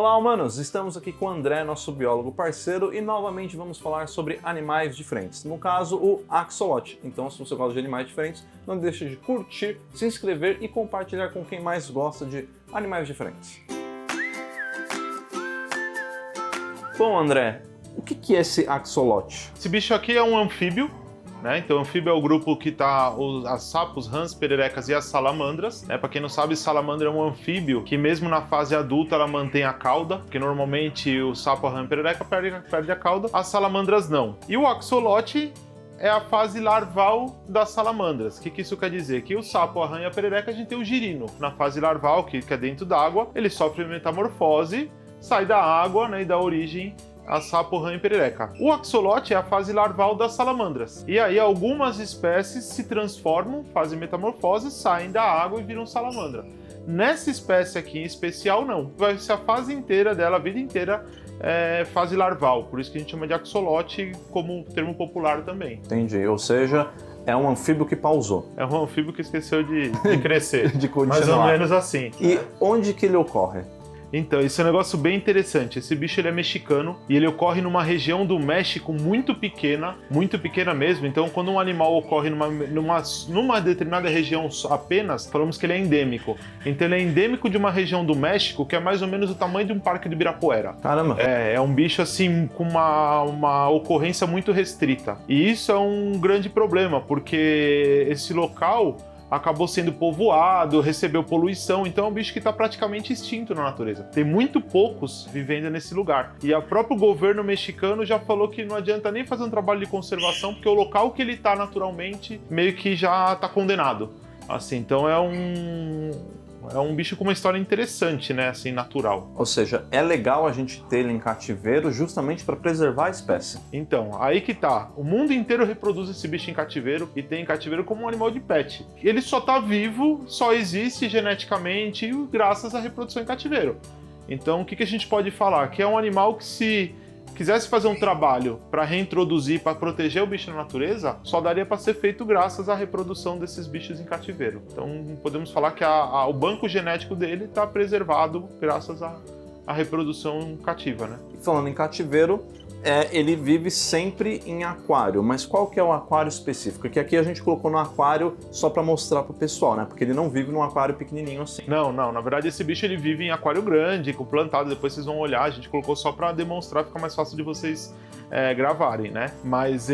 Olá, humanos! Estamos aqui com o André, nosso biólogo parceiro, e novamente vamos falar sobre animais diferentes. No caso, o axolote. Então, se você gosta de animais diferentes, não deixe de curtir, se inscrever e compartilhar com quem mais gosta de animais diferentes. Bom, André, o que é esse axolote? Esse bicho aqui é um anfíbio, né? Então, anfíbio é o grupo que tá as sapos, rãs, pererecas e as salamandras, né? Para quem não sabe, salamandra é um anfíbio que mesmo na fase adulta ela mantém a cauda, porque normalmente o sapo, a rã e a perereca perde a cauda, as salamandras não. E o axolote é a fase larval das salamandras. O que isso quer dizer? Que o sapo, a rã e a perereca, a gente tem o girino. Na fase larval, que é dentro da água, ele sofre metamorfose, sai da água, né, e dá origem a sapo, rã e perereca. O axolote é a fase larval das salamandras. E aí algumas espécies se transformam, fazem metamorfose, saem da água e viram salamandra. Nessa espécie aqui em especial, não. Vai ser a fase inteira dela, a vida inteira, fase larval. Por isso que a gente chama de axolote como termo popular também. Entendi, ou seja, é um anfíbio que pausou. É um anfíbio que esqueceu de crescer. De continuar. Mais ou menos assim. E onde que ele ocorre? Então, esse é um negócio bem interessante. Esse bicho ele é mexicano e ele ocorre numa região do México muito pequena mesmo. Então, quando um animal ocorre numa determinada região apenas, falamos que ele é endêmico. Então, ele é endêmico de uma região do México que é mais ou menos o tamanho de um parque do Ibirapuera. Caramba! É um bicho assim com uma ocorrência muito restrita. E isso é um grande problema, porque esse local acabou sendo povoado, recebeu poluição, então é um bicho que está praticamente extinto na natureza. Tem muito poucos vivendo nesse lugar. E o próprio governo mexicano já falou que não adianta nem fazer um trabalho de conservação, porque o local que ele está naturalmente meio que já está condenado. Assim, então é um bicho com uma história interessante, né, assim, natural. Ou seja, é legal a gente ter ele em cativeiro justamente para preservar a espécie. Então, aí que tá. O mundo inteiro reproduz esse bicho em cativeiro e tem em cativeiro como um animal de pet. Ele só tá vivo, só existe geneticamente graças à reprodução em cativeiro. Então, o que a gente pode falar? Que é um animal que, se quisesse fazer um trabalho para reintroduzir, para proteger o bicho na natureza, só daria para ser feito graças à reprodução desses bichos em cativeiro. Então, podemos falar que o banco genético dele está preservado graças à reprodução cativa, né? Falando em cativeiro, ele vive sempre em aquário, mas qual que é o aquário específico? Porque aqui a gente colocou no aquário só para mostrar pro pessoal, né? Porque ele não vive num aquário pequenininho assim. Não, na verdade esse bicho ele vive em aquário grande, com plantado, depois vocês vão olhar, a gente colocou só para demonstrar, fica mais fácil de vocês gravarem, né? Mas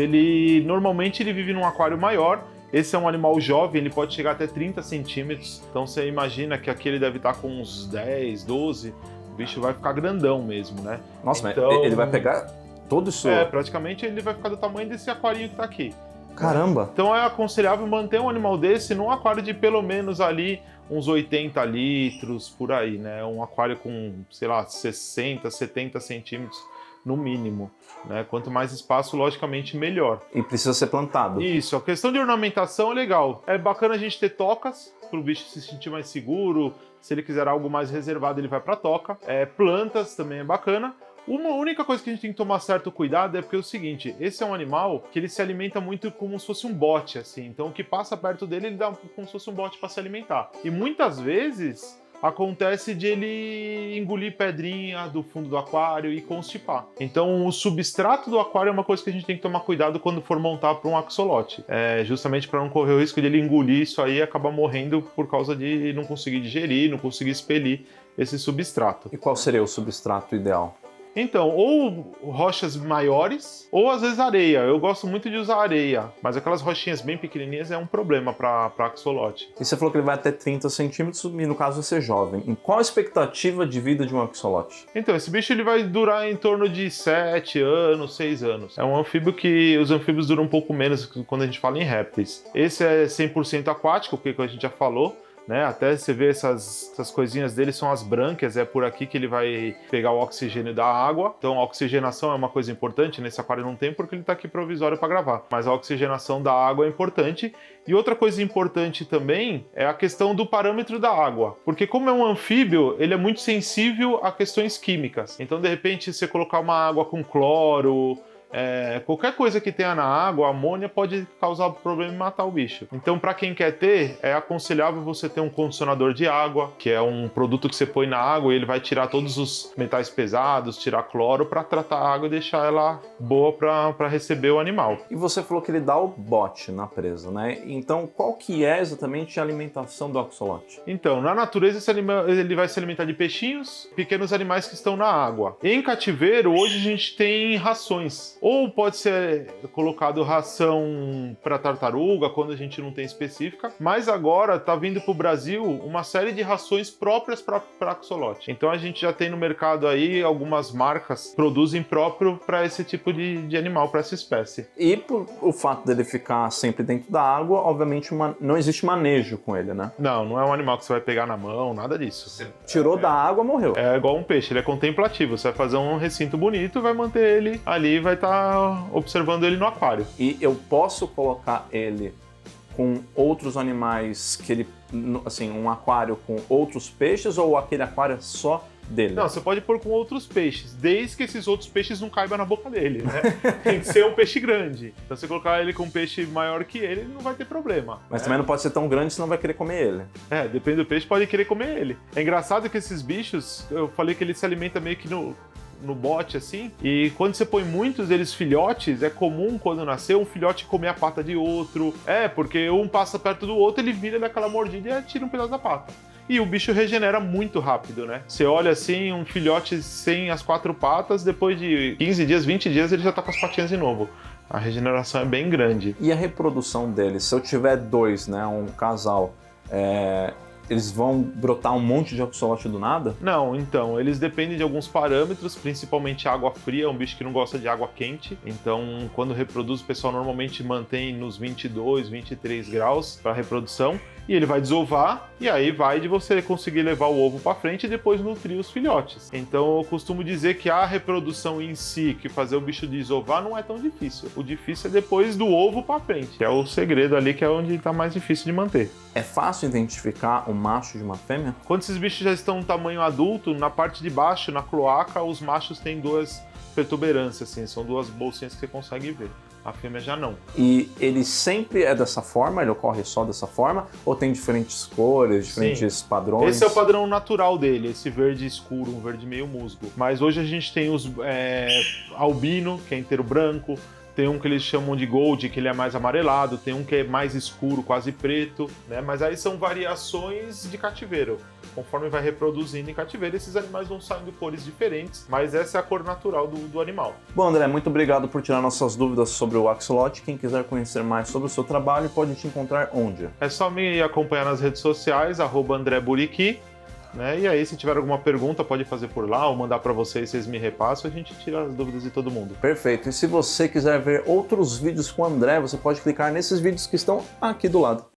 normalmente ele vive num aquário maior. Esse é um animal jovem, ele pode chegar até 30 centímetros, então você imagina que aqui ele deve estar com uns 10, 12, o bicho vai ficar grandão mesmo, né? Nossa, então, mas ele vai pegar todo isso? Praticamente ele vai ficar do tamanho desse aquarinho que tá aqui. Caramba! Então é aconselhável manter um animal desse num aquário de pelo menos ali uns 80 litros, por aí, né? Um aquário com, sei lá, 60, 70 centímetros no mínimo, né? Quanto mais espaço, logicamente, melhor. E precisa ser plantado. Isso, a questão de ornamentação é legal. É bacana a gente ter tocas, para o bicho se sentir mais seguro. Se ele quiser algo mais reservado, ele vai para toca. Plantas também é bacana. Uma única coisa que a gente tem que tomar certo cuidado é porque é o seguinte, esse é um animal que ele se alimenta muito como se fosse um bote, assim. Então o que passa perto dele, ele dá como se fosse um bote para se alimentar. E muitas vezes acontece de ele engolir pedrinha do fundo do aquário e constipar. Então o substrato do aquário é uma coisa que a gente tem que tomar cuidado quando for montar para um axolote. Justamente para não correr o risco de ele engolir isso aí e acabar morrendo por causa de não conseguir digerir, não conseguir expelir esse substrato. E qual seria o substrato ideal? Então, ou rochas maiores, ou às vezes areia. Eu gosto muito de usar areia, mas aquelas rochinhas bem pequenininhas é um problema para axolote. E você falou que ele vai até 30 centímetros e no caso vai ser jovem. Em qual a expectativa de vida de um axolote? Então, esse bicho ele vai durar em torno de 7 anos, 6 anos. É um anfíbio que os anfíbios duram um pouco menos quando a gente fala em répteis. Esse é 100% aquático, que a gente já falou. Né? Até você vê essas coisinhas dele são as brânquias, é por aqui que ele vai pegar o oxigênio da água. Então a oxigenação é uma coisa importante, nesse aquário não tem porque ele está aqui provisório para gravar. Mas a oxigenação da água é importante. E outra coisa importante também é a questão do parâmetro da água. Porque como é um anfíbio, ele é muito sensível a questões químicas. Então de repente você colocar uma água com cloro, qualquer coisa que tenha na água, a amônia pode causar problema e matar o bicho. Então, para quem quer ter, é aconselhável você ter um condicionador de água, que é um produto que você põe na água e ele vai tirar todos os metais pesados, tirar cloro para tratar a água e deixar ela boa para receber o animal. E você falou que ele dá o bote na presa, né? Então, qual que é exatamente a alimentação do axolote? Então, na natureza ele vai se alimentar de peixinhos, pequenos animais que estão na água. Em cativeiro, hoje a gente tem rações. Ou pode ser colocado ração para tartaruga, quando a gente não tem específica, mas agora está vindo para o Brasil uma série de rações próprias para axolote. Então a gente já tem no mercado aí algumas marcas que produzem próprio para esse tipo de animal, para essa espécie. E por o fato dele ficar sempre dentro da água, obviamente não existe manejo com ele, né? Não é um animal que você vai pegar na mão, nada disso. Você tirou da água, morreu. É igual um peixe, ele é contemplativo. Você vai fazer um recinto bonito, vai manter ele ali e vai estar observando ele no aquário. E eu posso colocar ele com outros animais que ele, assim, um aquário com outros peixes ou aquele aquário é só dele? Não, você pode pôr com outros peixes, desde que esses outros peixes não caibam na boca dele, né? Tem que ser um peixe grande. Então, se você colocar ele com um peixe maior que ele não vai ter problema. Mas também não pode ser tão grande, senão vai querer comer ele. Depende do peixe, pode querer comer ele. É engraçado que esses bichos, eu falei que ele se alimenta meio que no bote, assim, e quando você põe muitos deles filhotes, é comum quando nascer um filhote comer a pata de outro, porque um passa perto do outro, ele vira daquela mordida e tira um pedaço da pata. E o bicho regenera muito rápido, né? Você olha assim, um filhote sem as 4 patas, depois de 15 dias, 20 dias, ele já tá com as patinhas de novo. A regeneração é bem grande. E a reprodução deles? Se eu tiver 2, né, um casal, eles vão brotar um monte de axolote do nada? Não, então, eles dependem de alguns parâmetros, principalmente água fria, é um bicho que não gosta de água quente. Então, quando reproduz, o pessoal normalmente mantém nos 22, 23 graus para reprodução. E ele vai desovar, e aí vai de você conseguir levar o ovo para frente e depois nutrir os filhotes. Então eu costumo dizer que a reprodução em si, que fazer o bicho desovar, não é tão difícil. O difícil é depois do ovo para frente, que é o segredo ali, que é onde está mais difícil de manter. É fácil identificar um macho de uma fêmea? Quando esses bichos já estão no tamanho adulto, na parte de baixo, na cloaca, os machos têm 2 protuberâncias, assim, são 2 bolsinhas que você consegue ver. A fêmea já não. E ele sempre é dessa forma? Ele ocorre só dessa forma? Ou tem diferentes cores, diferentes padrões? Esse é o padrão natural dele, esse verde escuro, um verde meio musgo. Mas hoje a gente tem os albino, que é inteiro branco. Tem um que eles chamam de gold, que ele é mais amarelado. Tem um que é mais escuro, quase preto, né? Mas aí são variações de cativeiro. Conforme vai reproduzindo em cativeiro, esses animais vão saindo cores diferentes, mas essa é a cor natural do animal. Bom, André, muito obrigado por tirar nossas dúvidas sobre o axolote. Quem quiser conhecer mais sobre o seu trabalho, pode te encontrar onde? É só me acompanhar nas redes sociais, @AndréBuriqui, né? E aí, se tiver alguma pergunta, pode fazer por lá ou mandar para vocês me repassam, a gente tira as dúvidas de todo mundo. Perfeito. E se você quiser ver outros vídeos com o André, você pode clicar nesses vídeos que estão aqui do lado.